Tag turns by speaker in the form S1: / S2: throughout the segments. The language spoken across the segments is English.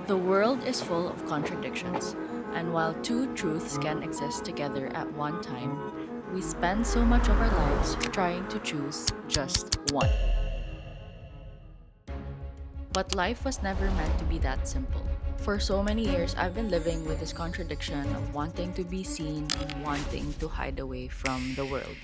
S1: The world is full of contradictions, and while two truths can exist together at one time, we spend so much of our lives trying to choose just one. But life was never meant to be that simple. For so many years, I've been living with this contradiction of wanting to be seen and wanting to hide away from the world.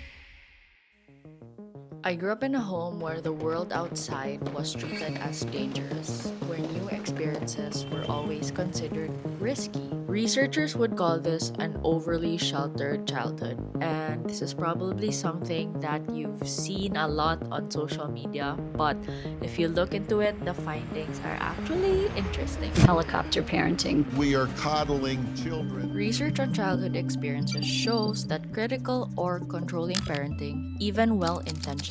S1: I grew up in a home where the world outside was treated as dangerous, where new experiences were always considered risky. Researchers would call this an overly sheltered childhood, and this is probably something that you've seen a lot on social media, but if you look into it, the findings are actually interesting.
S2: Helicopter parenting.
S3: We are coddling children.
S1: Research on childhood experiences shows that critical or controlling parenting, even well intentioned,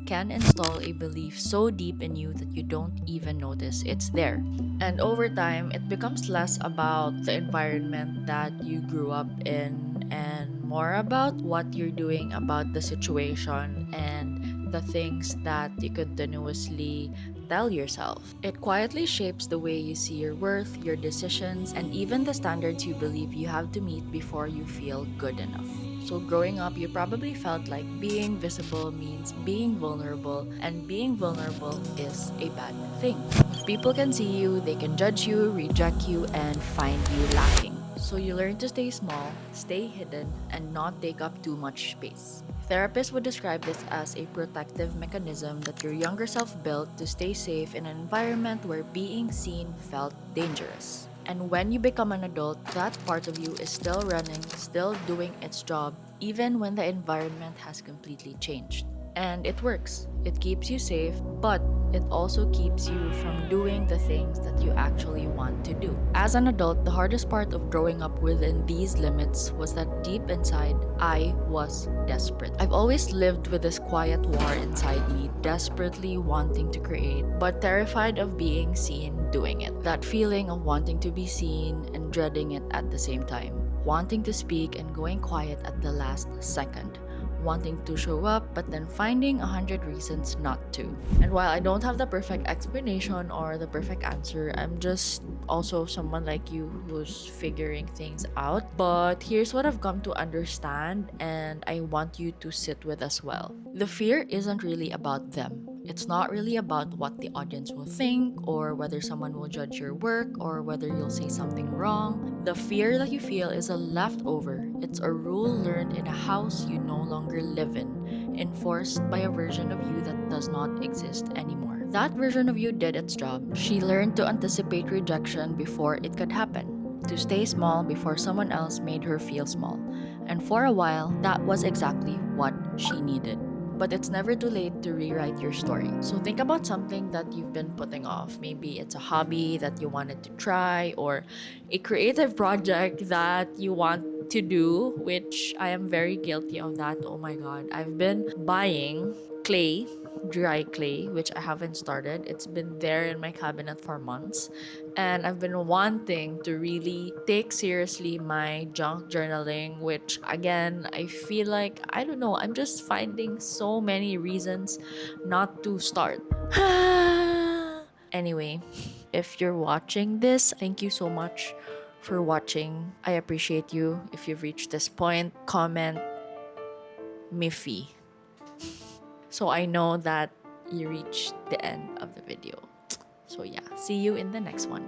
S1: can install a belief so deep in you that you don't even notice it's there. And over time, it becomes less about the environment that you grew up in and more about what you're doing about the situation and the things that you continuously tell yourself. It quietly shapes the way you see your worth, your decisions, and even the standards you believe you have to meet before you feel good enough. So, growing up, you probably felt like being visible means being vulnerable, and being vulnerable is a bad thing. If people can see you, they can judge you, reject you, and find you lacking. So, you learn to stay small, stay hidden, and not take up too much space. Therapists would describe this as a protective mechanism that your younger self built to stay safe in an environment where being seen felt dangerous. And when you become an adult, that part of you is still running, still doing its job, even when the environment has completely changed. And it works. It keeps you safe, but it also keeps you from doing the things that you actually want to do. As an adult, the hardest part of growing up within these limits was that deep inside, I was desperate. I've always lived with this quiet war inside me, desperately wanting to create, but terrified of being seen doing it. That feeling of wanting to be seen and dreading it at the same time. Wanting to speak and going quiet at the last second. Wanting to show up, but then finding 100 reasons not to. And while I don't have the perfect explanation or the perfect answer, I'm just also someone like you who's figuring things out. But here's what I've come to understand, and I want you to sit with as well. The fear isn't really about them. It's not really about what the audience will think, or whether someone will judge your work, or whether you'll say something wrong. The fear that you feel is a leftover. It's a rule learned in a house you no longer live in, enforced by a version of you that does not exist anymore. That version of you did its job. She learned to anticipate rejection before it could happen, to stay small before someone else made her feel small. And for a while, that was exactly what she needed. But it's never too late to rewrite your story. So think about something that you've been putting off. Maybe it's a hobby that you wanted to try, or a creative project that you want to do, which I am very guilty of that. Oh my god. I've been buying clay, dry clay, which I haven't started. It's been there in my cabinet for months. And I've been wanting to really take seriously my junk journaling, which again, I feel like, I don't know, I'm just finding so many reasons not to start. Anyway, if you're watching this, thank you so much for watching. I appreciate you. If you've reached this point, comment Miffy, so I know that you reached the end of the video. So yeah, see you in the next one.